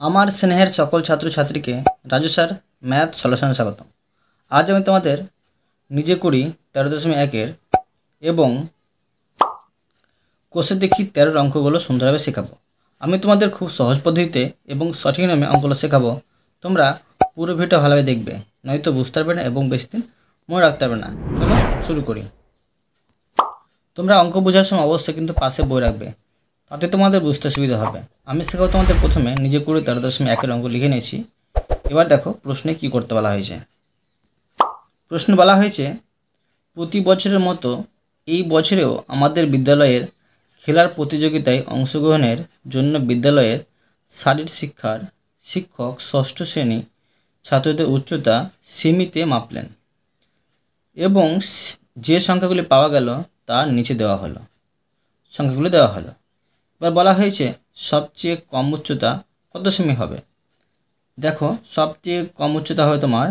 আমার স্নেহের সকল ছাত্রছাত্রীকে রাজু স্যার ম্যাথ সলিউশনে স্বাগত। আজ আমি তোমাদের নিজে করি 13.1 এবং কোষে দেখি 13 অঙ্কগুলো সুন্দরভাবে শেখাবো। আমি তোমাদের খুব সহজ পদ্ধতিতে এবং সঠিক নামে অঙ্কগুলো শেখাবো। তোমরা পুরো ভিডিওটা ভালোভাবে দেখবে, নয়তো বুঝতে পারবে না এবং বেশি দিন মনে রাখতে পারবে না। চলো শুরু করি। তোমরা অঙ্ক বোঝার সময় অবশ্যই কিন্তু পাশে বই রাখবে, তাতে তোমাদের বুঝতে সুবিধা হবে। আমি শেখাবো তোমাদের প্রথমে নিজে করে 13.1 অঙ্ক লিখে নিয়েছি। এবার দেখো প্রশ্নে কি করতে বলা হয়েছে। প্রশ্ন বলা হয়েছে, প্রতি বছরের মতো এই বছরেও আমাদের বিদ্যালয়ের খেলার প্রতিযোগিতায় অংশগ্রহণের জন্য বিদ্যালয়ের শারীর শিক্ষার শিক্ষক ষষ্ঠ শ্রেণী ছাত্রদের উচ্চতা সেমিতে মাপলেন এবং যে সংখ্যাগুলি পাওয়া গেল তার নিচে দেওয়া হলো। সংখ্যাগুলি দেওয়া হলো। এবার বলা হয়েছে সবচেয়ে কম উচ্চতা কত সেমি হবে। দেখো সবচেয়ে কম উচ্চতা হবে তোমার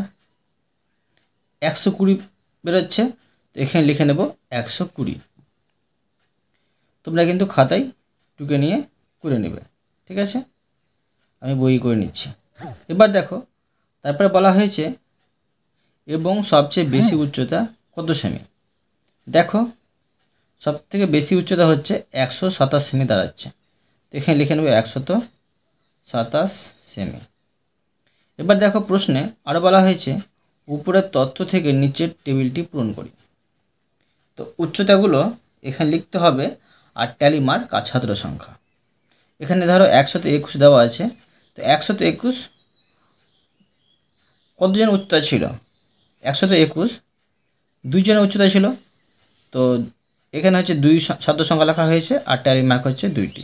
120 বেরোচ্ছে, তো এখানে লিখে নেব 120। তোমরা কিন্তু খাতায় টুকে নিয়ে করে নেবে, ঠিক আছে? আমি বই করে নিচ্ছি। এবার দেখো তারপরে বলা হয়েছে এবং সবচেয়ে বেশি উচ্চতা কত সেমি। দেখো সবথেকে বেশি উচ্চতা হচ্ছে 127 সেমি দাঁড়াচ্ছে, তো এখানে লিখে নেব 127 সেমি। এবার দেখো প্রশ্নে আরও বলা হয়েছে উপরের তথ্য থেকে নিচের টেবিলটি পূরণ করি। তো উচ্চতাগুলো এখানে লিখতে হবে আর ট্যালি মার্ক আর ছাত্র সংখ্যা। এখানে ধরো 121 দেওয়া আছে, তো 121 কতজন উচ্চতা ছিল? 121 দুইজনের উচ্চতা ছিল, তো এখানে হচ্ছে 2 ছাত্র সংখ্যা লেখা হয়েছে আর ট্যালি মার্ক হচ্ছে 2টি,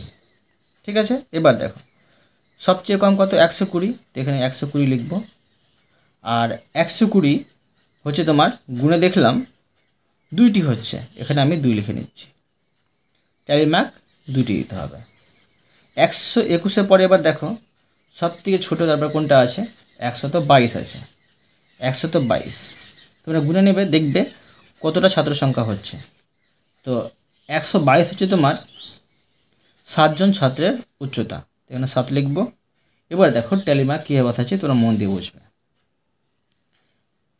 ঠিক আছে? এবার দেখো সবচেয়ে কম কত? 120, তো এখানে 120 লিখব। আর 120 হচ্ছে তোমার গুণে দেখলাম 2টি হচ্ছে, এখানে আমি 2 লিখে নিচ্ছি। ট্যালি মার্ক 2টি দিতে হবে। 121-এর পরে এবার দেখো সব থেকে ছোটো তারপর কোনটা আছে? 122 আছে। 122 তোমরা গুণে নেবে, দেখবে কতটা ছাত্র সংখ্যা হচ্ছে। তো 122 হচ্ছে তোমার 7 জন ছাত্রের উচ্চতা, এখানে 7 লিখব। এবার দেখো ট্যালি মার্ক কীভাবে বসাচ্ছে তোমরা মন দিয়ে বুঝবে।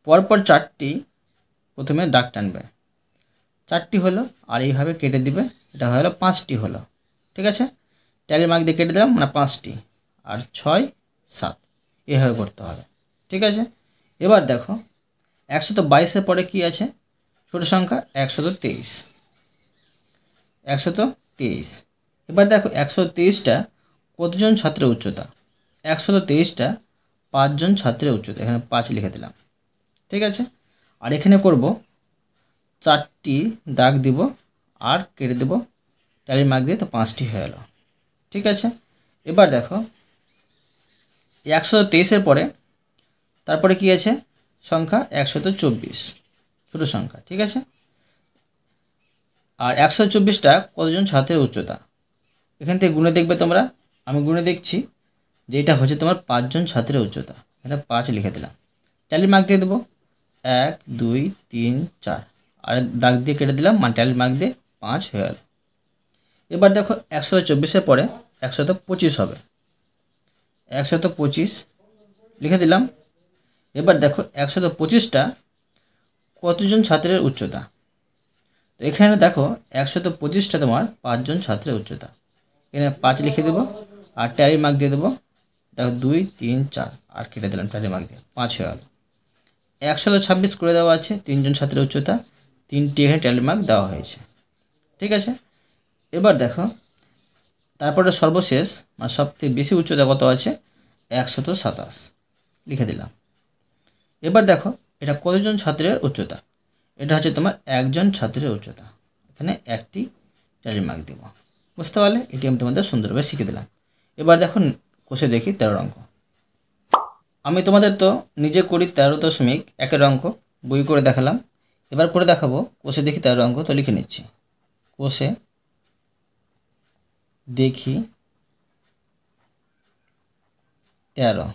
পরপর 4টি প্রথমে দাগ টানবে, 4টি হলো আর এইভাবে কেটে দিবে, এটা হলো 5টি হলো, ঠিক আছে? ট্যালি মার্ক দিয়ে কেটে দিলাম, মানে 5টি, আর 6, 7 এভাবে করতে হবে, ঠিক আছে? এবার দেখো 122-এর পরে কি আছে? ছোট সংখ্যা 123। 123 এবার দেখো 123টা কতজন ছাত্রের উচ্চতা? 123টা 5 জন ছাত্রের উচ্চতা, এখানে 5 লিখে দিলাম, ঠিক আছে? আর এখানে করব 4টি দাগ দিব আর কেটে দেব ট্যালি মার্ক দিয়ে, তো 5টি হয়ে গেল, ঠিক আছে? এবার দেখো 123-এর পরে তারপরে কি আছে? সংখ্যা 124 ছোটো সংখ্যা, ঠিক আছে? আর 124টা কতজন ছাত্রের উচ্চতা? এখান থেকে গুণে দেখবে তোমরা, আমি গুণে দেখছি যে এটা হচ্ছে তোমার 5 জন ছাত্রের উচ্চতা, এখানে 5 লিখে দিলাম। ট্যালি মার্ক দিয়ে দেবো 1, 2, 3, 4 আর দাগ দিয়ে কেটে দিলাম, মানে ট্যালি মার্ক দিয়ে 5 হয়ে গেল। এবার দেখো 124-এর পরে 125 হবে, 125 লিখে দিলাম। এবার দেখো 125টা কতজন ছাত্রের উচ্চতা? তো এখানে দেখো 125টা তোমার 5 জন ছাত্রের উচ্চতা, এখানে 5 লিখে দেবো আর ট্যালি মার্ক দিয়ে দেবো। দেখো 2, 3, 4 আর কেটে দিলাম ট্যালি মার্ক দিয়ে, 5 হয়ে গেল। 126 করে দেওয়া আছে 3 জন ছাত্রের উচ্চতা, 3টি এখানে ট্যালি মার্ক দেওয়া হয়েছে, ঠিক আছে? এবার দেখো তারপরে সর্বশেষ মানে সবথেকে বেশি উচ্চতা কত আছে? 127 লিখে দিলাম। এবার দেখো এটা কতজন ছাত্রের উচ্চতা? এটা হচ্ছে তোমার 1 জন ছাত্রের উচ্চতা, এখানে 1টি ট্যালি মার্ক দেবো। বুঝতে পারলে? এটি আমি তোমাদের সুন্দরভাবে শিখে দিলাম। এবার দেখো কোষে দেখি 13 অঙ্ক। আমি তোমাদের তো নিজে করি 13.1 অঙ্ক বই করে দেখালাম, এবার করে দেখাবো কোষে দেখি 13 অঙ্ক। তো লিখে নিচ্ছি কোষে দেখি 13।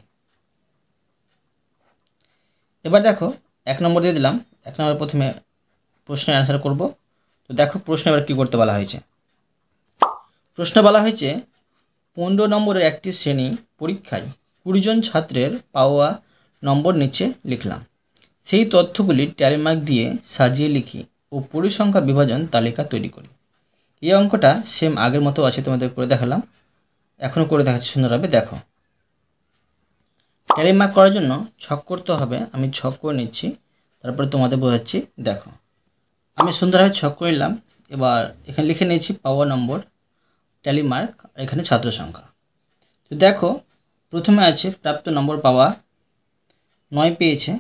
এবার দেখো 1 নম্বর দিয়ে দিলাম। 1 নম্বর প্রথমে প্রশ্নের অ্যান্সার করব। তো দেখো প্রশ্ন এবার কী করতে বলা হয়েছে। প্রশ্ন বলা হয়েছে 15 নম্বরের একটি শ্রেণী পরীক্ষায় 20 জন ছাত্রের পাওয়া নম্বর নিচে লিখলাম। সেই তথ্যগুলি ট্যালি মার্ক দিয়ে সাজিয়ে লিখি ও পরিসংখ্যা বিভাজন তালিকা তৈরি করি। এই অঙ্কটা সেম আগের মতো আছে, তোমাদের করে দেখালাম, এখনও করে দেখাচ্ছি সুন্দরভাবে। দেখো, ট্যালি মার্ক করার জন্য ছক করতে হবে। আমি ছক করে নিচ্ছি, তারপরে তোমাদের বোঝাচ্ছি। দেখো, আমি সুন্দরভাবে ছক করে নিলাম। এবার এখানে লিখে নিয়েছি পাওয়া নম্বর, ট্যালি মার্ক, এখানে ছাত্র সংখ্যা। তো দেখো, প্রথমে আছে প্রাপ্ত নম্বর পাওয়া 9 পেয়েছে।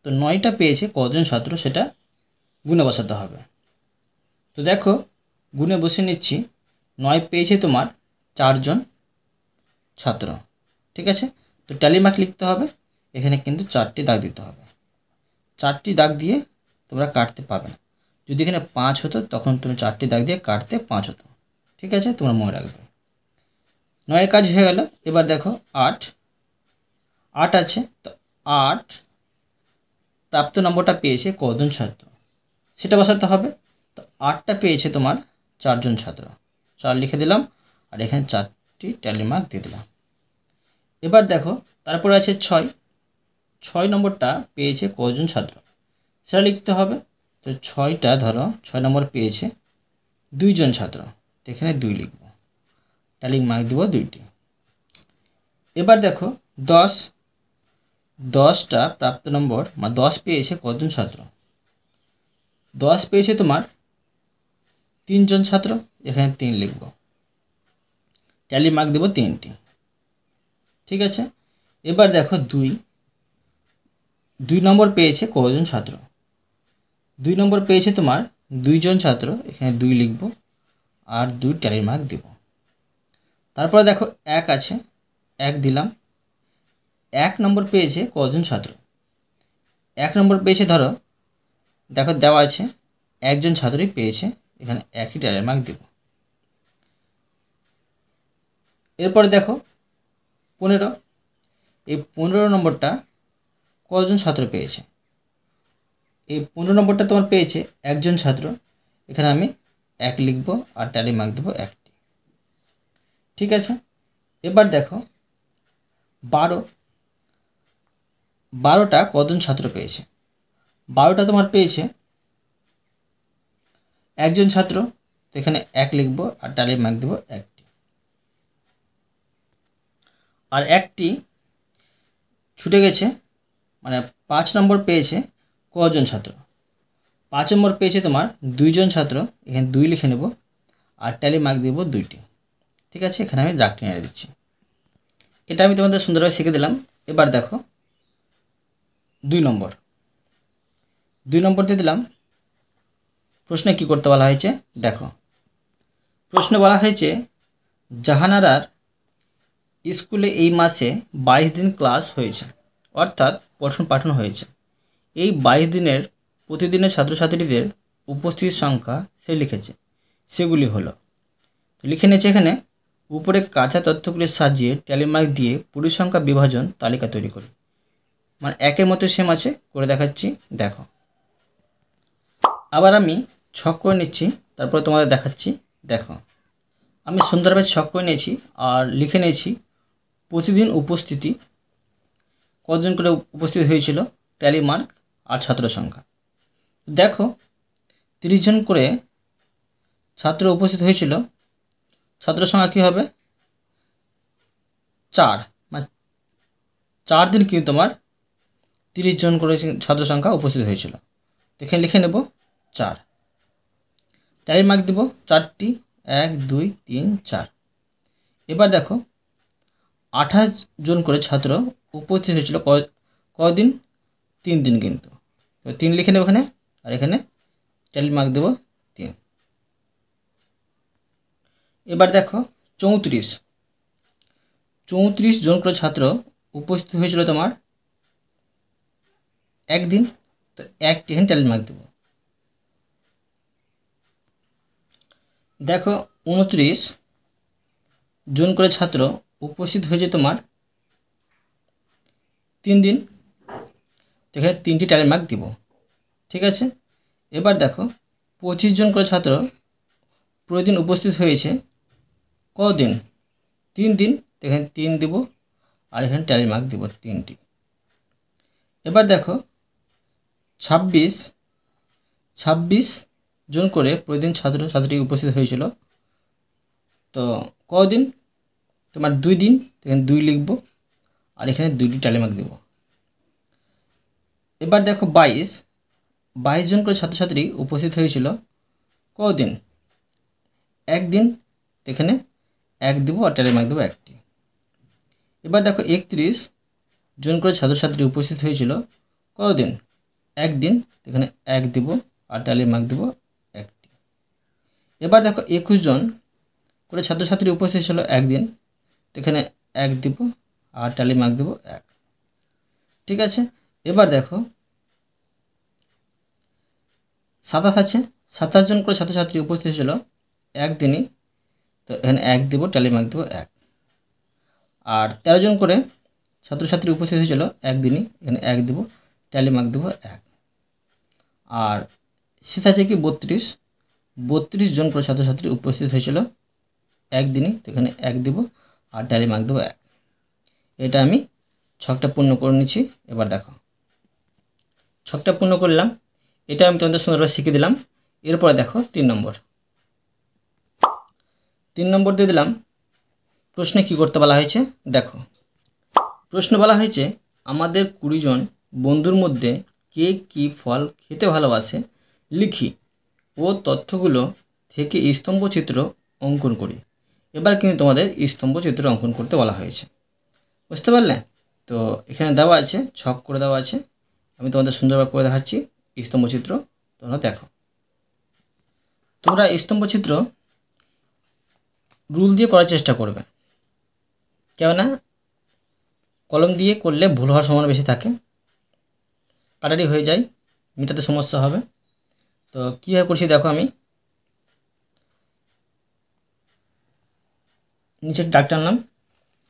তো 9টা পেয়েছে কজন ছাত্র সেটা গুণে বসাতে হবে। তো দেখো, গুণে বসে নিচ্ছি। 9 পেয়েছে তোমার 4 জন ছাত্র, ঠিক আছে। তো ট্যালি মার্ক লিখতে হবে, এখানে কিন্তু 4টি দাগ দিতে হবে। 4টি দাগ দিয়ে তোমরা কাটতে পাবে না। যদি এখানে 5 হতো তখন তুমি 4টি দাগ দিয়ে কাটতে 5 হতো, ঠিক আছে, তোমরা মনে রাখবে। 9 কাজ হয়ে গেল। এবার দেখো 8 আছে। তো 8 প্রাপ্ত নম্বরটা পেয়েছে কজন ছাত্র সেটা বসাতে হবে। তো 8টা পেয়েছে তোমার 4 জন ছাত্র, 4 লিখে দিলাম, আর এখানে 4টি ট্যালি মার্ক দিয়ে দিলাম। এবার দেখো, তারপরে আছে 6 নম্বরটা পেয়েছে কজন ছাত্র সেটা লিখতে হবে। তো 6টা ধরো 6 নম্বর পেয়েছে 2 জন ছাত্র, তো এখানে 2 লিখব, ট্যালি মার্ক দেবো 2টি। এবার দেখো 10টা প্রাপ্ত নম্বর, মানে 10 পেয়েছে কজন ছাত্র, 10 পেয়েছে তোমার 3 জন ছাত্র, এখানে 3 লিখব, ট্যালি মার্ক দেবো 3টি, ঠিক আছে। এবার দেখো 2 নম্বর পেয়েছে কজন ছাত্র, 2 নম্বর পেয়েছে তোমার 2 জন ছাত্র, এখানে 2 লিখব, আর 2 ট্যালি মার্ক দেব। তারপরে দেখো 1 আছে, 1 দিলাম। 1 নম্বর পেয়েছে কজন ছাত্র, 1 নম্বর পেয়েছে ধরো, দেখো দেওয়া আছে একজন ছাত্রই পেয়েছে, এখানে 1টি ট্যালি মার্ক দেব। এরপরে দেখো 15, এই 15 নম্বরটা কজন ছাত্র পেয়েছে, এই 15 নম্বরটা তোমার পেয়েছে একজন ছাত্র, এখানে আমি 1 লিখব, আর ট্যালি মার্ক দেবো 1টি, ঠিক আছে। এবার দেখো 12টা কজন ছাত্র পেয়েছে, 12টা তোমার পেয়েছে একজন ছাত্র, তো এখানে 1 লিখব, আর ট্যালি মার্ক দেবো 1টি, আর 1টি ছুটে গেছে, মানে 5 নম্বর পেয়েছে কজন ছাত্র, 5 নম্বর পেয়েছে তোমার 2 জন ছাত্র, এখানে 2 লিখে নেব, আর ট্যালি মার্ক দেব 2টি, ঠিক আছে। এখানে আমি দাগটি এনে দিচ্ছি। এটা আমি তোমাদের সুন্দরভাবে শিখে দিলাম। এবার দেখো 2 নম্বর দিয়ে দিলাম। প্রশ্নে কি করতে বলা হয়েছে দেখো, প্রশ্নে বলা হয়েছে জাহানারার স্কুলে এই মাসে 22 দিন ক্লাস হয়েছে, অর্থাৎ পঠন পাঠন হয়েছে। এই 22 দিনের প্রতিদিনের ছাত্রছাত্রীদের উপস্থিতির সংখ্যা সে লিখেছে, সেগুলি হলো। তো লিখে নিয়েছে এখানে, উপরে কাঁচা তথ্যগুলি সাজিয়ে ট্যালি মার্ক দিয়ে পরিসংখ্যা বিভাজন তালিকা তৈরি করি। মানে একের মতো সেম আছে, করে দেখাচ্ছি। দেখো, আবার আমি ছক করে নিচ্ছি, তারপর তোমাদের দেখাচ্ছি। দেখো, আমি সুন্দরভাবে ছক করে নিয়েছি, আর লিখে নিয়েছি প্রতিদিন উপস্থিতি, কজন করে উপস্থিত হয়েছিল, ট্যালি মার্ক, আর ছাত্র সংখ্যা। দেখো 30 জন করে ছাত্র উপস্থিত হয়েছিল, ছাত্র সংখ্যা কী হবে 4, মানে 4 দিন কিন্তু তোমার 30 জন করে ছাত্র সংখ্যা উপস্থিত হয়েছিল, এখানে লিখে নেব 4, ট্যালি মার্ক দেব 4টি, 1 2 3 4। এবার দেখো 28 জন করে ছাত্র উপস্থিত হয়েছিল কদিন, 3 দিন কিন্তু, 3 লিখে নেব এখানে, আর এখানে ট্যালি মার্ক দেব 3। এবার দেখো 34 জন করে ছাত্র উপস্থিত হয়েছিল তোমার একদিন, তো 1টি এখানে ট্যালি মার্ক দেব। দেখো 29 জন করে ছাত্র উপস্থিত হয়েছে তোমার 3 দিন, তো এখানে 3টি ট্যালি মার্ক দিব, ঠিক আছে। এবার দেখো 25 জন করে ছাত্র প্রতিদিন উপস্থিত হয়েছে কদিন, 3 দিন, এখানে 3 দেব, আর এখানে ট্যালি মার্ক দেব 3টি। এবার দেখো 26 জন করে প্রতিদিন ছাত্রছাত্রী উপস্থিত হয়েছিল। তো কদিন, তোমার 2 দিন, এখানে 2 লিখব, আর এখানে 2টি ট্যালি মার্ক দেব। এবার দেখো 22 জন করে ছাত্রছাত্রী উপস্থিত হয়েছিল কদিন, 1 দিন, এখানে 1 দেব, আর ট্যালি মার্ক দেব 1টি। এবার দেখো 31 জন করে ছাত্রছাত্রী উপস্থিত হয়েছিল কতদিন, 1 দিন, এখানে 1 দেব, আর ট্যালি মার্ক দেব 1টি। এবার দেখো 21 জন করে ছাত্রছাত্রী উপস্থিত ছিল 1 দিন, এখানে 1 দেব, আর ট্যালি মার্ক দেব 1। ঠিক আছে। এবার দেখো 27 আছে, 27 জন করে ছাত্রছাত্রী উপস্থিত ছিল 1 দিনই, তো এখানে 1 দেব, ট্যালি মার্ক দেব 1। আর 13 জন করে ছাত্রছাত্রী উপস্থিত হয়েছিল 1 দিনই, এখানে 1 দেব, ট্যালি মার্ক দেব 1। আর শেষ আছে কি 32 জন করে ছাত্রছাত্রী উপস্থিত হয়েছিল 1 দিনই, তো এখানে 1 দেব, আর ট্যালি মার্ক দেব 1। এটা আমি ছকটা পূর্ণ করে নিচ্ছি। এবার দেখো ছকটা পূর্ণ করলাম, এটা আমি তোমাদের সুন্দরভাবে শিখিয়ে দিলাম। এরপরে দেখো 3 নম্বর দিয়ে দিলাম। প্রশ্নে কি করতে বলা হয়েছে দেখো। প্রশ্ন বলা হয়েছে আমাদের 20 জন বন্ধুর মধ্যে কে কী ফল খেতে ভালোবাসে লিখি ও তথ্যগুলো থেকে স্তম্ভচিত্র অঙ্কন করি। এবার কিন্তু তোমাদের স্তম্ভচিত্র অঙ্কন করতে বলা হয়েছে, বুঝতে পারলে? তো এখানে দেওয়া আছে, ছক করে দেওয়া আছে, আমি তোমাদের সুন্দরভাবে করে দেখাচ্ছি স্তম্ভচিত্র। তোমরা দেখো, তোমরা স্তম্ভচিত্র রুল দিয়ে করার চেষ্টা করবে, কেননা কলম দিয়ে করলে ভুল হওয়ার সম্ভাবনা বেশি থাকে, কাটারি হয়ে যায়, মেটাতে সমস্যা হবে। তো কীভাবে করছি দেখো, আমি নিচে দাগ টানলাম,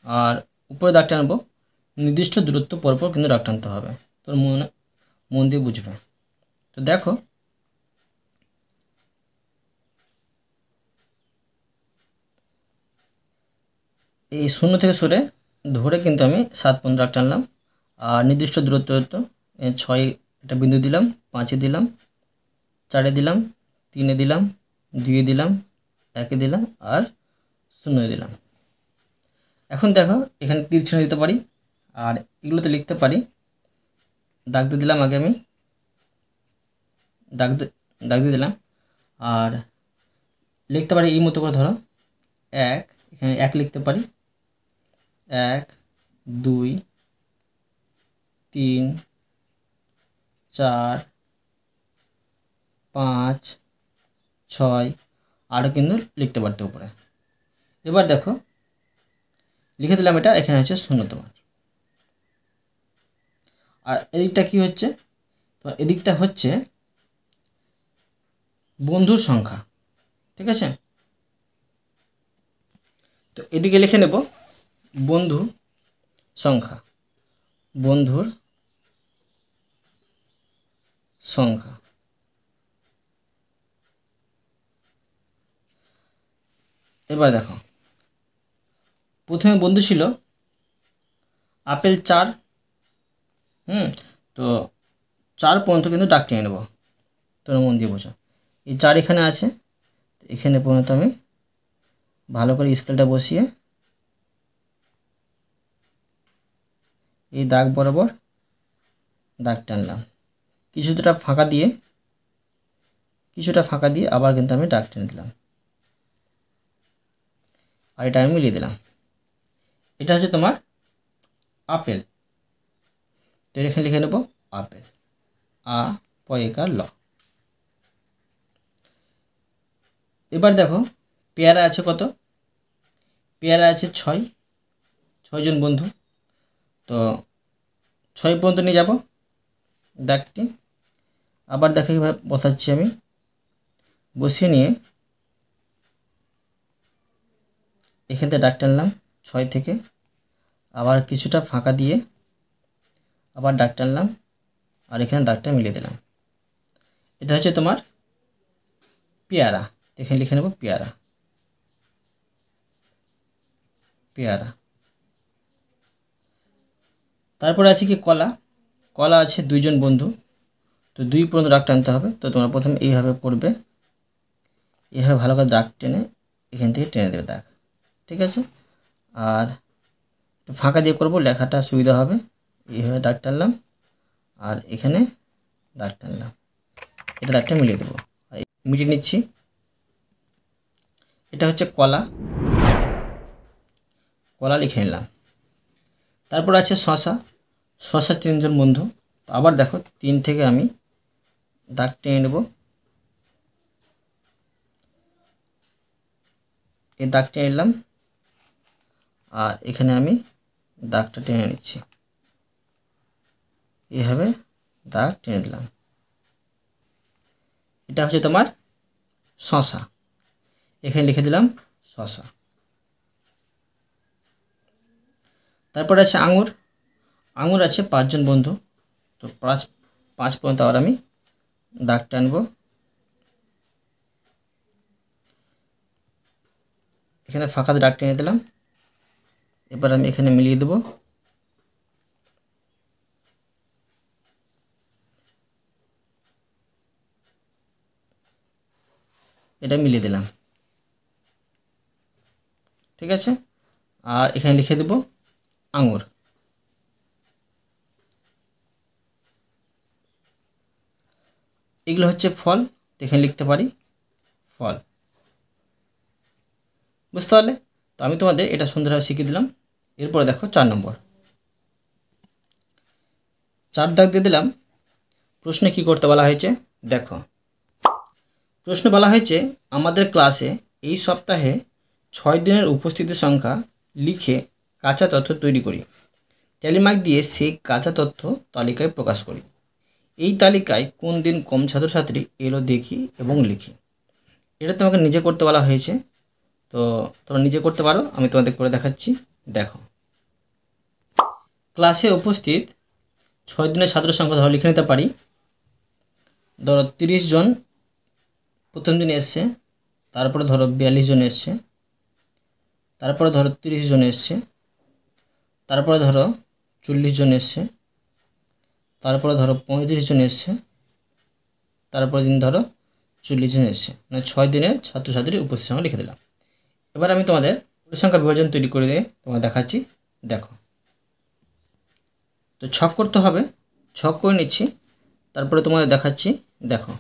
আর উপরে দাগ টানবো, নির্দিষ্ট দূরত্ব পরপর কিন্তু দাগ টানতে হবে, তোর মন দিয়ে বুঝবে। তো দেখো এই 0 থেকে সরে ধরে কিন্তু আমি 7 পর্যন্ত দাগ টানলাম, আর নির্দিষ্ট দূরত্ব 6 এটা বিন্দু দিলাম, 5-এ দিলাম, 4-এ দিলাম, 3-এ দিলাম, 2-এ দিলাম, 1-এ দিলাম, আর 0-এ দিলাম। এখন দেখো এখানে তীর ছিঁড়ে দিতে পারি, আর এগুলোতে লিখতে পারি। দাগ দিয়ে দিলাম, আগে আমি দাগ দিয়ে দিলাম, আর লিখতে পারি এই মতো করে। ধরো 1, এখানে 1 লিখতে পারি, 1, 2, 3, 4, 5, 6, আরও কিন্তু লিখতে পারতে উপরে। এবার দেখো লিখে দিলাম, এটা এখানে হচ্ছে 0 তোমার। আর এদিকটা কি হচ্ছে তোমার, এদিকটা হচ্ছে বন্ধুর সংখ্যা, ঠিক আছে? তো এদিকে লিখে নেব বন্ধুর সংখ্যা, বন্ধুর সংখ্যা। এবার দেখো প্রথমে বন্ধু ছিল আপেল 4, তো 4 পর্যন্ত কিন্তু দাগ টেনে নেব, তোর মন দিয়ে বোঝো। এই 4 এখানে আছে, এখানে পর্যন্ত আমি ভালো করে স্কেলটা বসিয়ে এই দাগ বরাবর দাগ টানলাম, কিছুটা ফাঁকা দিয়ে আবার কিন্তু আমি দাগ টেনে দিলাম, আর এটা আমি মিলিয়ে দিলাম। এটা হচ্ছে তোমার আপেল, তো এখানে লিখে নেব আপেল, আ পয়কার ল। এবার দেখো পেয়ারা আছে কত, পেয়ারা আছে 6 জন বন্ধু, তো 6 পর্যন্ত নিয়ে যাব দাগটি। আবার দেখো এবার বসাচ্ছি, আমি বসিয়ে নিয়ে এখান থেকে দাগ টানলাম 6 থেকে, আবার কিছুটা ফাঁকা দিয়ে আবার দাগ টানলাম, আর এখানে দাগটা মিলিয়ে দিলাম। এটা হচ্ছে তোমার পেয়ারা, এখানে লিখে নেব পেয়ারা। পেয়ারা। তারপরে আছে কি কলা। কলা আছে 2 জন বন্ধু। তো 2 পর্যন্ত দাগ টানতে হবে। তো তোমরা প্রথমে এইভাবে করবে, এইভাবে ভালো করে দাগ টেনে এখান থেকে টেনে দেবে দাগ, ঠিক আছে। আর একটু ফাঁকা দিয়ে করবো, লেখাটা সুবিধা হবে। এইভাবে দাগ টানলাম আর এখানে দাগ টানলাম, এটা দাগটা মিলিয়ে দেবো, মিটিয়ে নিচ্ছি। এটা হচ্ছে কলা, কলা লিখে নিলাম। তারপর আছে শশা। শশা 3 জন বন্ধু। তো আবার দেখো 3 থেকে আমি দাগ টেনে নেব, এই দাগ টেনে নিলাম আর এখানে আমি দাগটা টেনে নিচ্ছি, এইভাবে দাগ টেনে দিলাম। এটা হচ্ছে তোমার শশা, এখানে লিখে দিলাম শশা। তারপর আছে আঙুর। আঙুর আছে 5 জন বন্ধু। তো 5 পর্যন্ত আবার আমি দাগ টানবো, এখানে ফাঁকা দাগ টেনে দিলাম। এবার আমি এখানে মিলিয়ে দেব, এটা মিলিয়ে দিলাম, ঠিক আছে। আর এখানে লিখে দেব আঙুর। এগুলো হচ্ছে ফল, এখানে লিখতে পারি ফল, বুঝতে পারলে? তো আমি তোমাদের এটা সুন্দরভাবে শিখিয়ে দিলাম। এরপরে দেখো 4 নম্বর, 4 দাগ দিয়ে দিলাম। প্রশ্নে কি করতে বলা হয়েছে দেখো। প্রশ্ন বলা হয়েছে আমাদের ক্লাসে এই সপ্তাহে 6 দিনের উপস্থিতি সংখ্যা লিখে কাঁচা তথ্য তৈরি করি। ট্যালিমার্ক দিয়ে সেই কাঁচা তথ্য তালিকায় প্রকাশ করি। এই তালিকায় কোন দিন কম ছাত্রছাত্রী এলো দেখি এবং লিখি। এটা তোমাকে নিজে করতে বলা হয়েছে, তো তোমরা নিজে করতে পারো, আমি তোমাদের করে দেখাচ্ছি। দেখো, ক্লাসে উপস্থিত 6 দিনের ছাত্র সংখ্যা ধরো লিখে নিতে পারি। ধরো 30 জন প্রথম দিন এসছে, তারপরে ধরো 42 জন এসছে, তারপরে ধরো 30 জন এসছে, তারপরে ধরো 40 জন এসছে, তারপরে ধরো 35 জন এসছে, তারপরে দিন ধরো 40 জন এসছে। মানে 6 দিনের ছাত্রছাত্রীর উপস্থিত সংখ্যা লিখে দিলাম। এবার আমি তোমাদের পরিসংখ্যা বিভাজন তৈরি করে দিয়ে তোমাদের দেখাচ্ছি। দেখো, তো ছক করতে হবে, ছক করে নিচ্ছি, তারপরে তোমাদের দেখাচ্ছি। দেখো,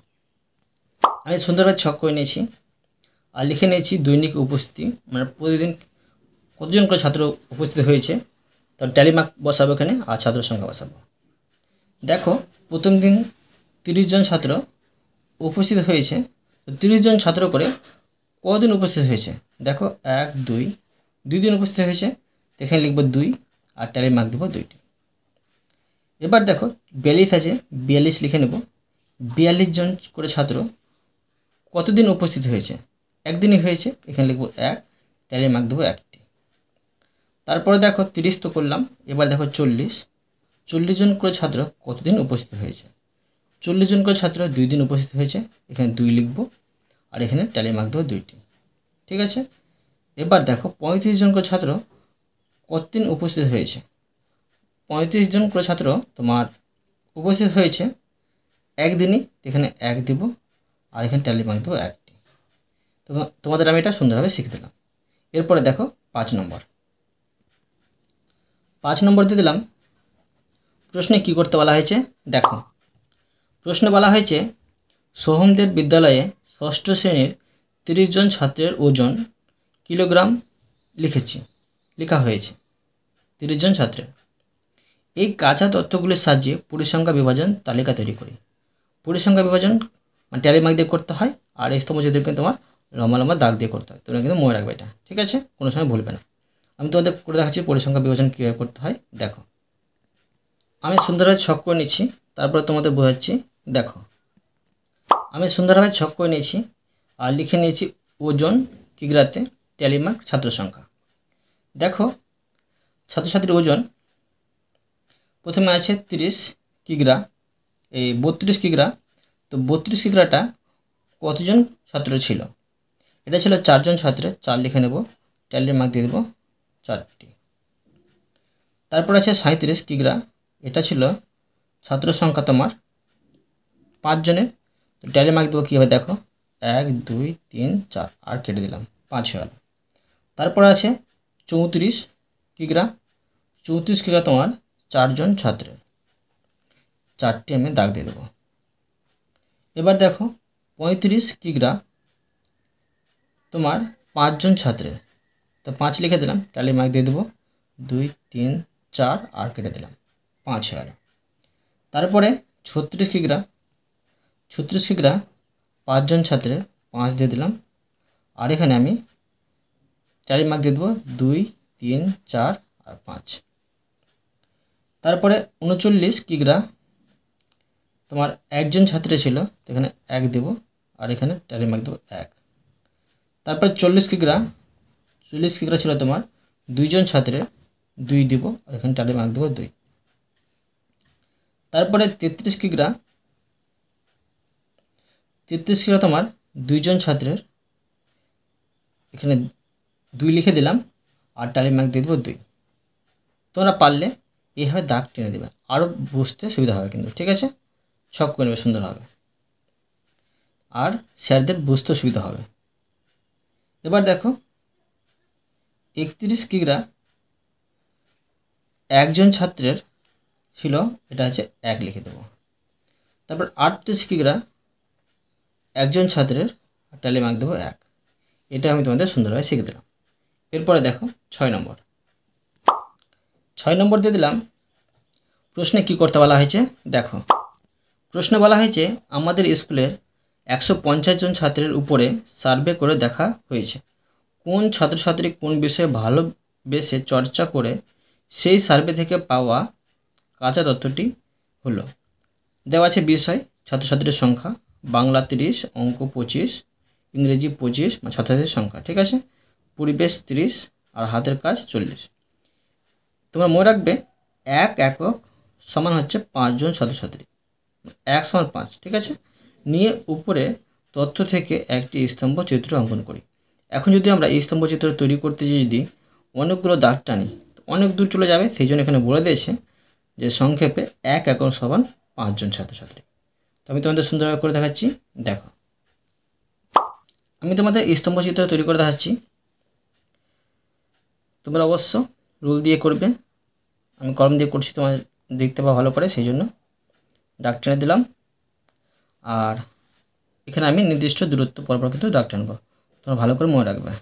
আমি সুন্দরভাবে ছক করে নিয়েছি আর লিখে নিয়েছি দৈনিক উপস্থিতি, মানে প্রতিদিন কতজন করে ছাত্র উপস্থিত হয়েছে, তার ট্যালিমার্ক বসাবো এখানে আর ছাত্র সংখ্যা বসাবো। দেখো, প্রথম দিন 30 জন ছাত্র উপস্থিত হয়েছে। তো 30 জন ছাত্র করে কদিন উপস্থিত হয়েছে দেখো, 1 2 দিন উপস্থিত হয়েছে, এখানে লিখবো 2 আর ট্যালিমার্ক দেবো 2টি। এবার দেখো 42 আছে, 42 লিখে নেব। 42 জন করে ছাত্র কতদিন উপস্থিত হয়েছে, একদিনই হয়েছে, এখানে লিখবো 1, ট্যালিমার্ক দেবো 1টি। তারপরে দেখো 30 তো করলাম, এবার দেখো 40 জন করে ছাত্র কতদিন উপস্থিত হয়েছে। 40 জন করে ছাত্র 2 দিন উপস্থিত হয়েছে, এখানে 2 লিখবো আর এখানে ট্যালিমার্ক দেবো 2টি, ঠিক আছে। এবার দেখো 35 জন করে ছাত্র কতদিন উপস্থিত হয়েছে। 35 জন করে ছাত্র তোমার উপস্থিত হয়েছে একদিনই, এখানে 1 দেব আর এখানে ট্যালিমার্ক দেবো 1টি। তো তোমাদের আমি এটা সুন্দরভাবে শিখে দিলাম। এরপরে দেখো 5 নম্বর, 5 নম্বর দিয়ে দিলাম। প্রশ্নে কি করতে বলা হয়েছে দেখো, প্রশ্নে বলা হয়েছে সোহমদের বিদ্যালয়ে 6ষ্ঠ শ্রেণীর 30 জন ছাত্রের ওজন কিলোগ্রাম লেখা হয়েছে 30 জন ছাত্রের। এই কাঁচা তথ্যগুলির সাহায্যে পরিসংখ্যা বিভাজন তালিকা তৈরি করি। পরিসংখ্যা বিভাজন মানে ট্যালিমার্ক দিয়ে করতে হয়, আর এই স্তম্ভ যদি তোমার লম্বা লম্বা দাগ দিয়ে করতে হয়। তোমরা কিন্তু মনে রাখবে এটা, ঠিক আছে, কোনো সময় ভুলবে না। আমি তোমাদের করে দেখাচ্ছি পরিসংখ্যা বিভাজন কীভাবে করতে হয়। দেখো, আমি সুন্দরভাবে ছক করে নিচ্ছি, তারপরে তোমাদের বোঝাচ্ছি। দেখো, আমি সুন্দরভাবে ছক করে নিয়েছি আর লিখে নিয়েছি ওজন কিগ্রাতে, ট্যালিমার্ক ছাত্র সংখ্যা। দেখো, ছাত্রছাত্রীর ওজন প্রথমে আছে 30 কিগ্রা, এই 32 কিগ্রা। তো 32 কিগ্রাটা কতজন ছাত্র ছিল, এটা ছিল 4 জন ছাত্রের, 4 লিখে নেব, ট্যালিমার্ক দিয়ে দেবো 4টি। তারপর আছে 37 কিগ্রা, এটা ছিল ছাত্র সংখ্যা তোমার 5 জনের। তো ট্যালি মার্ক দেবো কীভাবে দেখো, 1 2 3 4 আর কেটে দিলাম, 5 হয়ে গেল। তারপর আছে 34 কিগ্রা, 34 কিগ্রা তোমার 4 জন ছাত্রের, 4টি আমি দাগ দিয়ে দেবো। এবার দেখো 35 কিগ্রা তোমার 5 জন ছাত্রের, তো 5 লিখে দিলাম, ট্যালি মার্ক দিয়ে দেবো, 2 3 4 আর কেটে দিলাম, 5 হয়ে গেল। তারপরে 36 কিগ্রা, 36 কিগ্রা 5 জন ছাত্রের, 5 দিয়ে দিলাম, আর এখানে আমি ট্যালি মার্ক দিয়ে দেবো, 2 3 4 আর 5। তারপরে 39 কিগ্রা তোমার 1 জন ছাত্রে ছিল, তো এখানে 1 দেবো, আর এখানে ট্যালি মার্ক দেবো 1। তারপরে 40 কিগ্রা, 40 কিগ্রা ছিল তোমার 2 জন ছাত্রের, 2 দিব, আর এখানে ট্যালি মার্ক দেবো 2। তারপরে 33 কিগ্রা, 33 কিগ্রা তোমার 2 জন ছাত্রের, এখানে 2 লিখে দিলাম, আর ট্যালি মার্ক দিয়ে দেবো 2। তোমরা পারলে এইভাবে দাগ টেনে দেবে, আরও বুঝতে সুবিধা হবে কিন্তু, ঠিক আছে? ছক করে নেবে, সুন্দর হবে, আর স্যারদের বুঝতে সুবিধা হবে। এবার দেখো 31 কিগ্রা 1 জন ছাত্রের ছিল, এটা হচ্ছে 1 লিখে দেবো। তারপর 38 কিগ্রা 1 জন ছাত্রের, ট্যালি মার্ক দেবো 1। এটা আমি তোমাদের সুন্দরভাবে শিখে দিলাম। এরপরে দেখো 6 নম্বর, 6 নম্বর দিয়ে দিলাম। প্রশ্নে কি করতে বলা হয়েছে দেখো, প্রশ্নে বলা হয়েছে আমাদের স্কুলের 150 জন ছাত্রের উপরে সার্ভে করে দেখা হয়েছে, কোন ছাত্রছাত্রী কোন বিষয়ে ভালোবেসে চর্চা করে সেই সার্ভে থেকে পাওয়া কাঁচা তথ্যটি হলো। দেওয়া আছে বিষয়, ছাত্রছাত্রীর সংখ্যা, বাংলা 30, অঙ্ক 25, ইংরেজি 25 ছাত্রছাত্রীর সংখ্যা, ঠিক আছে, পরিবেশ 30 আর হাতের কাজ 40। তোমরা মনে রাখবে 1 একক সমান হচ্ছে 5 জন ছাত্রছাত্রী, 1 সমান 5, ঠিক আছে। নিয়ে উপরে তথ্য থেকে একটি স্তম্ভ চিত্র অঙ্কন করি। এখন যদি আমরা এই স্তম্ভ চিত্র তৈরি করতে যদি অনেকগুলো দাগ টানি, অনেক দূর চলে যাবে, সেই জন্য এখানে বলে দিয়েছে যে সংক্ষেপে 1 একক সমান 5 জন ছাত্রছাত্রী। তো আমি তোমাদের সুন্দরভাবে করে দেখাচ্ছি, দেখো আমি তোমাদের স্তম্ভ চিত্র তৈরি করে দেখাচ্ছি, তোমরা অবশ্য রুল দিয়ে করবে, আমি কলম দিয়ে করছি, তোমার দেখতে পাওয়া ভালো করে, সেই জন্য দাগ টেনে দিলাম। আর এখানে আমি নির্দিষ্ট দূরত্ব পরপর কিন্তু দাগ টানব, তোমরা ভালো করে মনে রাখবে।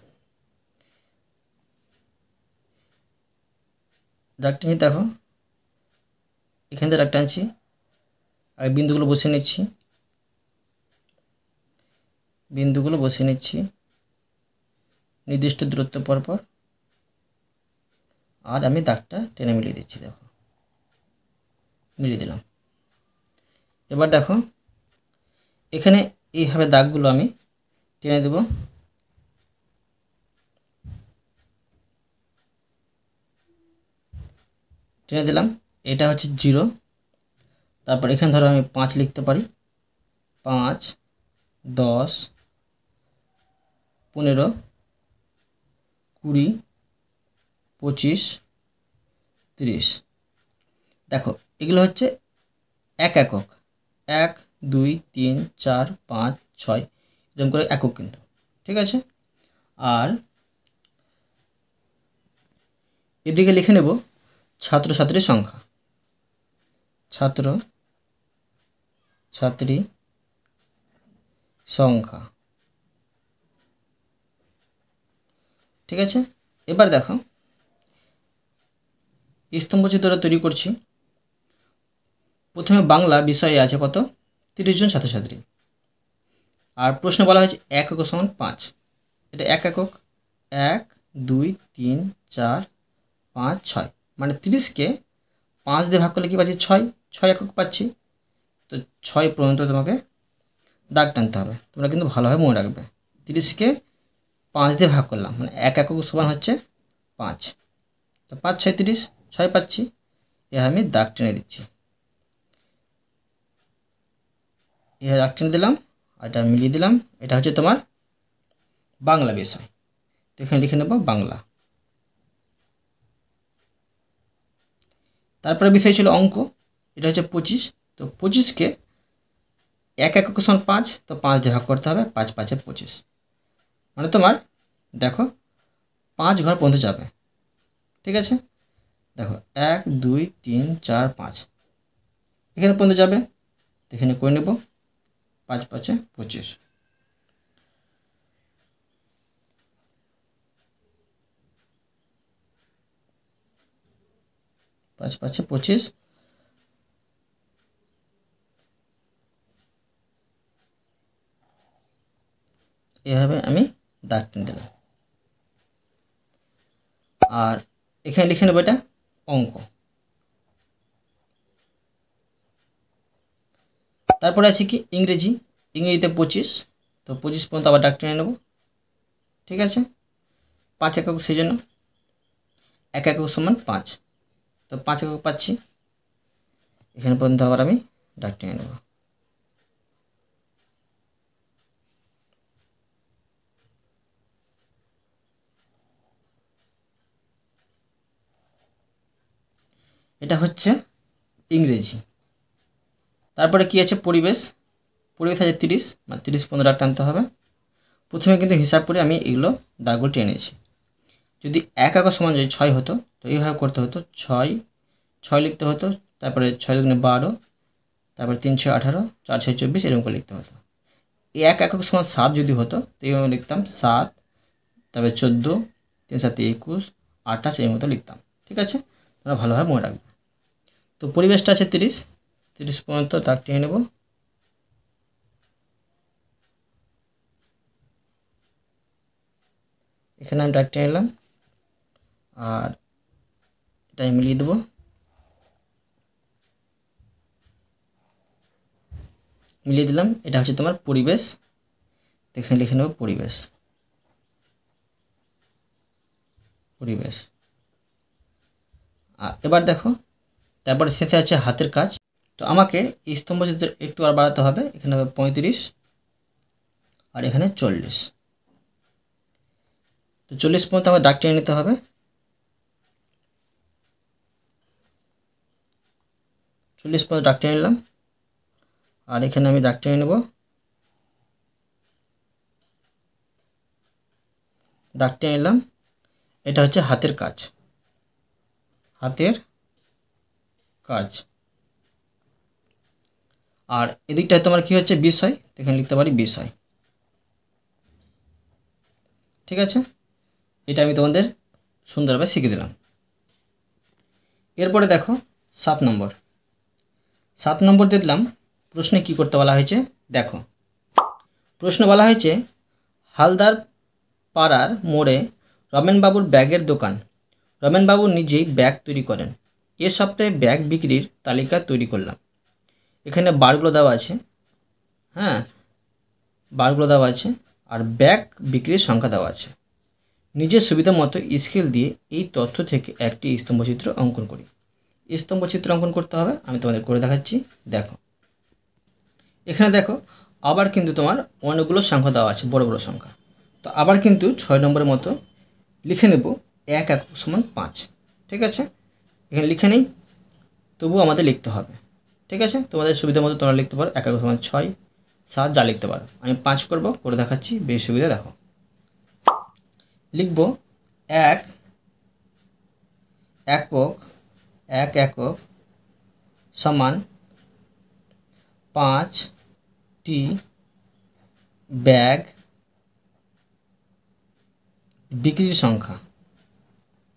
দাগ টেনে দেখো, এখান থেকে দাগ টানছি, আর বিন্দুগুলো বসিয়ে নিচ্ছি, বিন্দুগুলো বসিয়ে নিচ্ছি নির্দিষ্ট দূরত্ব পরপর, আর আমি দাগটা টেনে মিলিয়ে দিচ্ছি, দেখো মিলিয়ে দিলাম। এবার দেখো এখানে এইভাবে দাগগুলো আমি টেনে দেব, টেনে দিলাম, এটা হচ্ছে 0। তারপর এখানে ধরো আমি 5 লিখতে পারি, 5 10 15 20 25 30। দেখো এগুলো হচ্ছে 1 একক, 1 2 3 4 5 6 এরকম করে একক কিন্তু, ঠিক আছে। আর এদিকে লিখে নেব ছাত্রছাত্রীর সংখ্যা, ছাত্র ছাত্রী সংখ্যা, ঠিক আছে। এবার দেখো স্তম্ভ চিত্র তৈরি করছি। প্রথমে বাংলা বিষয়ে আছে কত, 30 জন ছাত্রছাত্রী, আর প্রশ্নে বলা হয়েছে 1 একক সমান 5, এটা 1 একক, 1 2 3 4 5 6, মানে 30কে 5 দিয়ে ভাগ করলে কি পাচ্ছি, 6 একক পাচ্ছি। তো 6 পর্যন্ত তোমাকে দাগ টানতে হবে, তোমরা কিন্তু ভালোভাবে মনে রাখবে। 30কে 5 দিয়ে ভাগ করলাম, মানে 1 একক সমান হচ্ছে 5, তো 5 6 30, 6 পাচ্ছি, এ আমি দাগ টেনে দিচ্ছি, এ দাগ টেনে দিলাম, আর এটা মিলিয়ে দিলাম। এটা হচ্ছে তোমার বাংলা বিষয়, তো এখানে লিখে নেব বাংলা। তারপরে বিষয় ছিল অঙ্ক, এটা হচ্ছে 25। তো 25কে 1 একক সমান 5, তো 5 দিয়ে ভাগ করতে হবে, 5 5 25, মানে তোমার দেখো 5 ঘর পর্যন্ত যাবে। ঠিক আছে, দেখো 1 2 3 4 5 এখানে পর্যন্ত যাবে, তো এখানে করে নেব 5 5 25। 5 5 25, এভাবে আমি দাগ টেনে দিলাম। আর এখানে লিখে নেব এটা অঙ্ক। তারপরে আছে কি ইংরেজি, ইংরেজিতে 25, তো 25 পর্যন্ত আবার দাগ টেনে নেব। ঠিক আছে, 5 একক সেই জন্য 1 একক সমান 5, তো 5 একক পাচ্ছি, এখানে পর্যন্ত আবার আমি দাগ টেনে নেব। এটা হচ্ছে ইংরেজি। তারপরে কি আছে পরিবেশ, পরিবেশ আছে 30, মানে 30 পর্যন্ত দাগ টানতে হবে। প্রথমে কিন্তু হিসাব করে আমি এগুলো দাগগুলো টেনেছি। যদি 1 একক সমান যদি 6 হতো, তো এইভাবে করতে হতো, 6 6 লিখতে হতো, তারপরে 6 দুগুণে 12, তারপরে 3 6 18, 4 6 24 এরকম করে লিখতে হতো। 1 একক সমান 7 যদি হতো, তো এইভাবে লিখতাম 7, তারপরে 14, 3 7 21, 28 এর মতো লিখতাম। ঠিক আছে, তোমরা ভালোভাবে মনে রাখবে। তো পরিবেশটা আছে 30, 30 পর্যন্ত দাগ টেনে নেব। এখানে আমি দাগ টেনে নিলাম, আর এটা আমি মিলিয়ে দেবো। মিলিয়ে দিলাম, এটা হচ্ছে তোমার পরিবেশ। এখানে লিখে নেব পরিবেশ, পরিবেশ। আর এবার দেখো, তারপরে শেষে আছে হাতের কাজ। তো আমাকে এই স্তম্ভচিত্র একটু আর বাড়াতে হবে, এখানে হবে 35, আর এখানে 40। তো 40 পর্যন্ত আমার দাগ টেনে নিতে হবে। 40 পর্যন্ত দাগ টেনে নিলাম, আর এখানে আমি দাগ টেনে নেব। দাগ টেনে নিলাম, এটা হচ্ছে হাতের কাজ, হাতের কাজ। আর এদিকটায় তোমার কি হচ্ছে বিষয়, এখানে লিখতে পারি বিষয়। ঠিক আছে, এটা আমি তোমাদের সুন্দরভাবে শিখে দিলাম। এরপরে দেখো 7 নম্বর। 7 নম্বর দেখলাম প্রশ্নে কি করতে বলা হয়েছে। দেখো প্রশ্ন বলা হয়েছে, হালদার পাড়ার মোড়ে রমেনবাবুর ব্যাগের দোকান। রমেনবাবু নিজেই ব্যাগ তৈরি করেন। এ সপ্তাহে ব্যাগ বিক্রির তালিকা তৈরি করলাম। এখানে বারগুলো দেওয়া আছে, হ্যাঁ বারগুলো দেওয়া আছে, আর ব্যাগ বিক্রির সংখ্যা দেওয়া আছে। নিজের সুবিধা মতো স্কেল দিয়ে এই তথ্য থেকে একটি স্তম্ভচিত্র অঙ্কন করি। স্তম্ভচিত্র অঙ্কন করতে হবে, আমি তোমাদের করে দেখাচ্ছি। দেখো এখানে দেখো আবার কিন্তু তোমার অনেকগুলো সংখ্যা দেওয়া আছে, বড় বড় সংখ্যা। তো আবার কিন্তু 6 নম্বরের মতো লিখে নেব 1 একক সমান 5। ঠিক আছে, এখানে লিখে নেই, তবুও আমাদের লিখতে হবে। ঠিক আছে, তোমাদের সুবিধা মতো তোমরা লিখতে পারো 1 একক সমান 6 7 যা লিখতে পারো। আমি 5 করব, করে দেখাচ্ছি, বেশ সুবিধা। দেখো লিখব 1 একক, 1 একক সমান 5টি ব্যাগ বিক্রির সংখ্যা,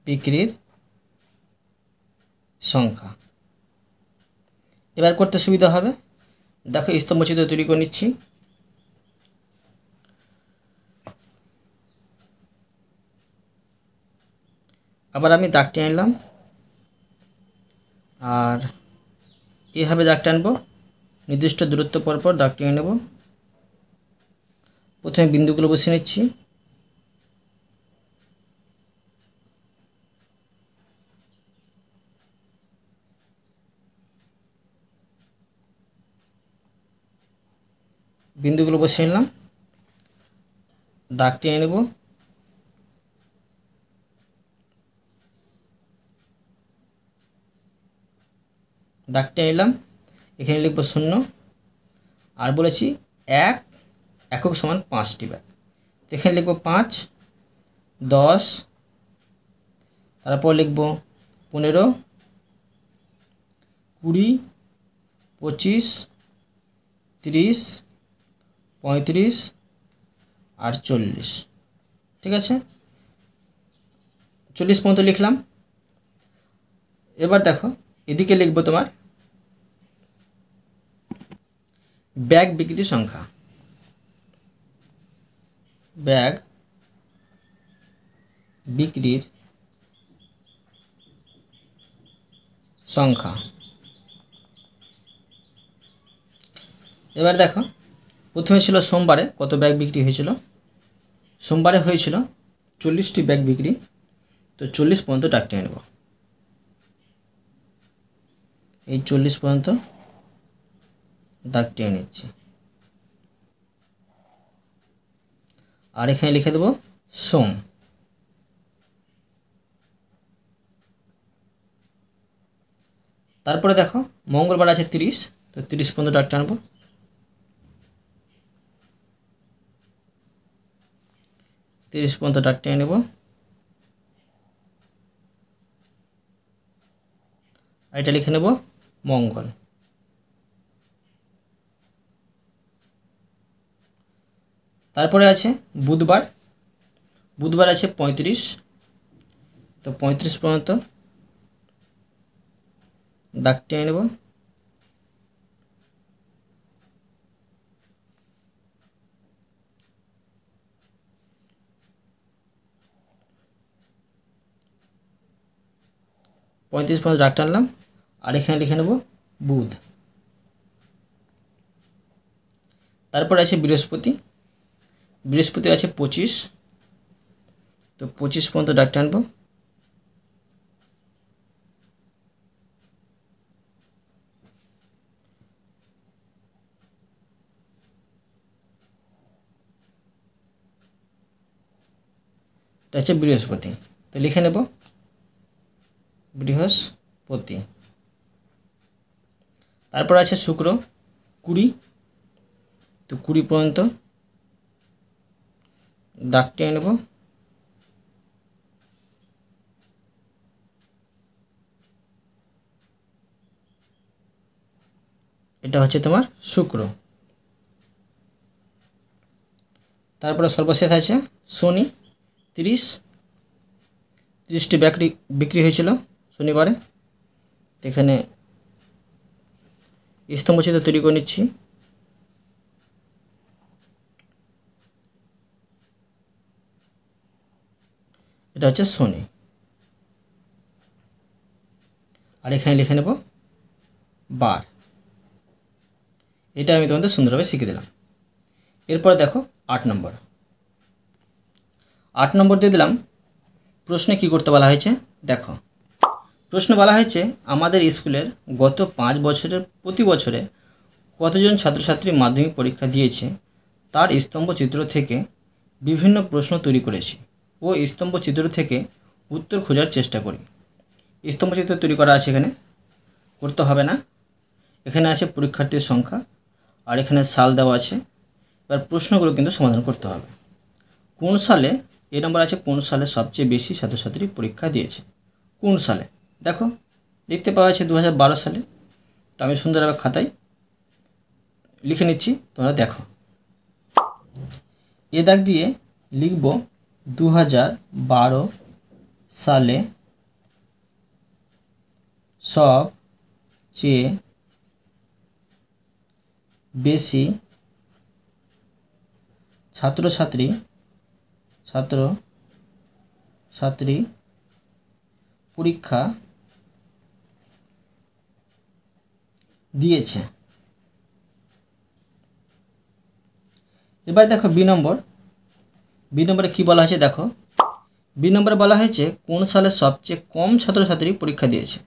বিক্রির সংখ্যা। এবার করতে সুবিধা হবে। দেখো স্তম্ভচিত্র তৈরি করে নিচ্ছি। আবার আমি দাগ টেনে নিলাম, আর এভাবে দাগ টানবো, নির্দিষ্ট দূরত্ব পরপর দাগ টেনে নেব। প্রথমে বিন্দুগুলো বসিয়ে নিচ্ছি। বিন্দুগুলো বসিয়ে নিলাম, দাগ টেনে নেব। দাগটা নিলাম, এখানে লিখব 0, আর বলেছি 1 একক সমান 5টি ব্যাগ, তো এখানে লিখব 5, 10, তারপর লিখব 15, 20, 25, 30, 35 আর 40। ঠিক আছে, 40 পর্যন্ত লিখলাম। এবার দেখো এদিকে লিখব তোমার ব্যাগ বিক্রির সংখ্যা। ব্যাগ বিক্রির সংখ্যা। এবার দেখো প্রথমে ছিল সোমবারে কত ব্যাগ বিক্রি হয়েছিল। সোমবারে হয়েছিল 40টি ব্যাগ বিক্রি, তো 40 পর্যন্ত দাগ টেনে নেব। এই 40 পর্যন্ত দাগ টেনে নিচ্ছি, আর এখানে লিখে দেব সোম। তারপরে দেখো মঙ্গলবার আছে 30, তো 30 পর্যন্ত দাগ টানব। 30 পর্যন্ত দাগ টেনে নেব, আর এটা লিখে নেব মঙ্গল। তারপরে আছে বুধবার। বুধবার আছে 35, তো 35 পর্যন্ত দাগ টেনে নেব। পঁয়ত্রিশ পর্যন্ত দাগ টানলাম, আর এখানে লিখে নেব বুধ। তারপরে আছে বৃহস্পতি। বৃহস্পতি আছে 25, তো 25 পর্যন্ত দাগ টানবো। এটা হচ্ছে বৃহস্পতি, তো লিখে নেব বৃহস্পতি। তারপর আছে শুক্র 20, তো 20 পর্যন্ত দাগ টেনে নেব। এটা হচ্ছে তোমার শুক্র। তারপরে সর্বশেষ আছে শনি 30, 30টি ব্যাগ বিক্রি হয়েছিল শনিবারে। এখানে স্তম্ভচিত্র তৈরি করে নিচ্ছি। এটা হচ্ছে শনি, আর এখানে লিখে নেব বার। এটা আমি তোমাদের সুন্দরভাবে শিখে দিলাম। এরপরে দেখো 8 নম্বর। 8 নম্বর দিয়ে দিলাম প্রশ্নে কি করতে বলা হয়েছে দেখো। প্রশ্নে বলা হয়েছে আমাদের স্কুলের গত 5 বছরের প্রতি বছরে কতজন ছাত্রছাত্রী মাধ্যমিক পরীক্ষা দিয়েছে তার স্তম্ভচিত্র থেকে বিভিন্ন প্রশ্ন তৈরি করেছি ও স্তম্ভচিত্র থেকে উত্তর খোঁজার চেষ্টা করি। স্তম্ভচিত্র তৈরি করা আছে, এখানে করতে হবে না। এখানে আছে পরীক্ষার্থীর সংখ্যা, আর এখানে সাল দেওয়া আছে। এবার প্রশ্নগুলো কিন্তু সমাধান করতে হবে। কোন সালে, এই নম্বর আছে কোন সালে সবচেয়ে বেশি ছাত্রছাত্রী পরীক্ষা দিয়েছে। কোন সালে দেখো দেখতে পাওয়া যাচ্ছে 2012 সালে। তো আমি সুন্দরভাবে খাতায় লিখে নিচ্ছি, তোমরা দেখো। এ দাগ দিয়ে লিখব 2012 সালে সবচেয়ে বেশি ছাত্রছাত্রী পরীক্ষা দিয়েছে। এবার দেখো বি নম্বরে কী বলা হয়েছে দেখো। বি নম্বরে বলা হয়েছে কোন সালে সবচেয়ে কম ছাত্রছাত্রী পরীক্ষা দিয়েছে।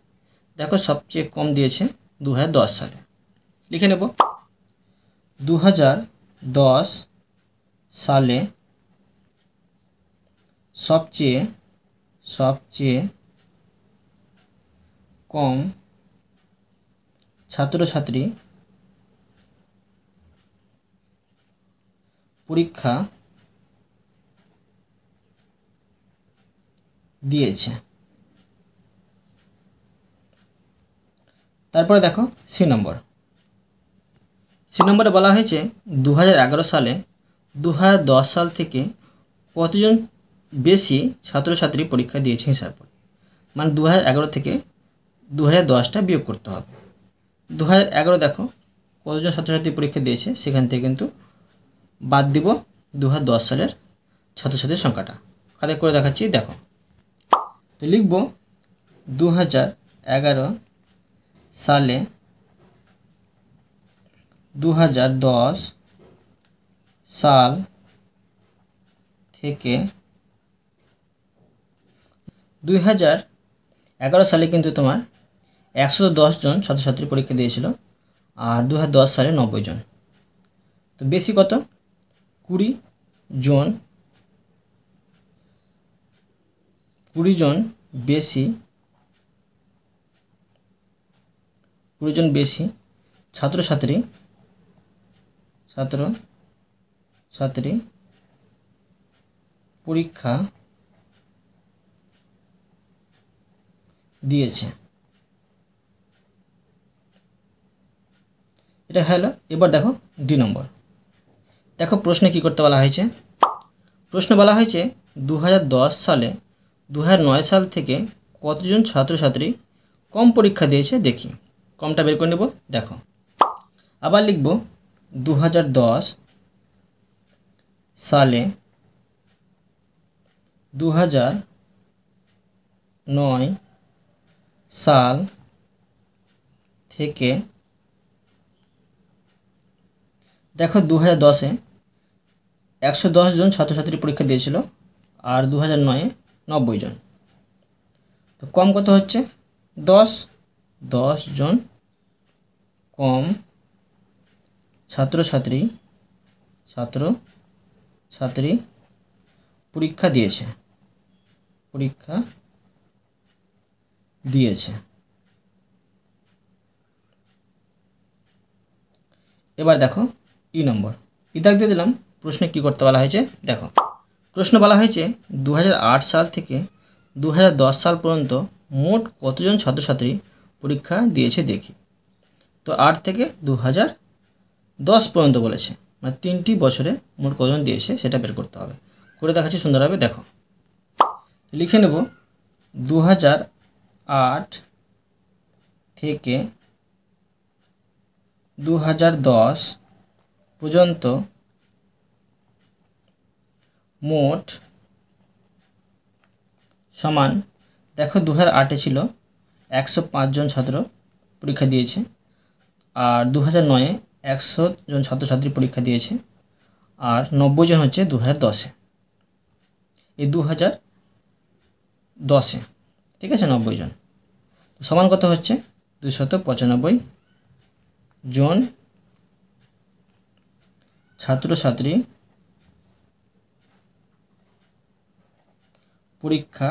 দেখো সবচেয়ে কম দিয়েছে 2010 সালে। লিখে নেব 2010 সালে সবচেয়ে কম ছাত্রছাত্রী পরীক্ষা দিয়েছে। তারপরে দেখো সি নম্বরে বলা হয়েছে 2011 সালে 2010 সাল থেকে কতজন বেশি ছাত্রছাত্রী পরীক্ষা দিয়েছে হিসাব করে। মানে 2011 থেকে 2010টা বিয়োগ করতে হবে। 2011 দেখো কতজন ছাত্রছাত্রী পরীক্ষা দিয়েছে, সেখান থেকে কিন্তু বাদ দিব 2010 সালের ছাত্রছাত্রীর সংখ্যাটা। খাতে করে দেখাচ্ছি, দেখো। তো লিখব 2011 সালে 2010 সাল থেকে 2011 সালে কিন্তু তোমার 110 জন ছাত্রছাত্রী পরীক্ষা দিয়েছিল, আর 2010 সালে 90 জন। তো বেশি কত? 20 জন বেশি ছাত্রছাত্রী পরীক্ষা দিয়েছে। এটা হলো। এবার দেখো ডি নম্বর। দেখো প্রশ্নে কি করতে বলা হয়েছে। প্রশ্ন বলা হয়েছে 2010 সালে 2009 সাল থেকে কতজন ছাত্রছাত্রী কম পরীক্ষা দিয়েছে দেখি। কমটা বের করে নেব। দেখো আবার লিখব 2010 সালে 2009 সাল থেকে দেখো 2010-এ 110 জন ছাত্রছাত্রী পরীক্ষা দিয়েছিল, আর 2009-এ 90 জন। তো কম কত হচ্ছে? 10 জন কম ছাত্রছাত্রী পরীক্ষা দিয়েছে। এবার দেখো ই নম্বর। দাগ দিয়ে দিলাম। প্রশ্নে কি করতে বলা হয়েছে দেখো। প্রশ্ন বলা হয়েছে 2008 সাল থেকে 2010 সাল পর্যন্ত মোট কতজন ছাত্রছাত্রী পরীক্ষা দিয়েছে দেখি। তো 8 থেকে 2010 পর্যন্ত বলেছে, মানে 3টি বছরে মোট কতজন দিয়েছে সেটা বের করতে হবে। করে দেখাচ্ছি সুন্দরভাবে, দেখো। লিখে নেব 2008 থেকে 2010 পর্যন্ত মোট সমান। দেখো 2008-এ ছিল 105 জন ছাত্র পরীক্ষা দিয়েছে, আর 2009-এ 100 জন ছাত্রছাত্রী পরীক্ষা দিয়েছে, আর 90 জন হচ্ছে 2010-এ। এই 2010-এ, ঠিক আছে, 90 জন। তো সমান কত হচ্ছে? 295 জন ছাত্রছাত্রী পরীক্ষা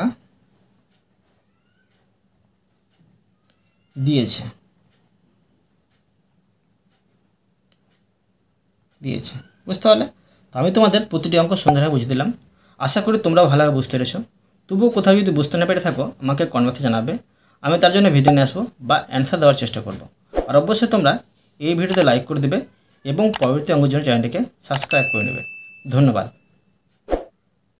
দিয়েছে। বুঝতে পারলে? তো আমি তোমাদের প্রতিটি অঙ্ক সুন্দরভাবে বুঝিয়ে দিলাম। আশা করি তোমরাও ভালোভাবে বুঝতে পেরেছো। তবুও কোথাও যদি বুঝতে না পেরে থাকো আমাকে কমেন্ট বক্সে জানাবে, আমি তার জন্য ভিডিও নিয়ে আসবো বা অ্যান্সার দেওয়ার চেষ্টা করব। আর অবশ্যই তোমরা এই ভিডিওতে লাইক করে দেবে এবং পরবর্তী অঙ্কের জন্য চ্যানেলটিকে সাবস্ক্রাইব করে নেবে। ধন্যবাদ।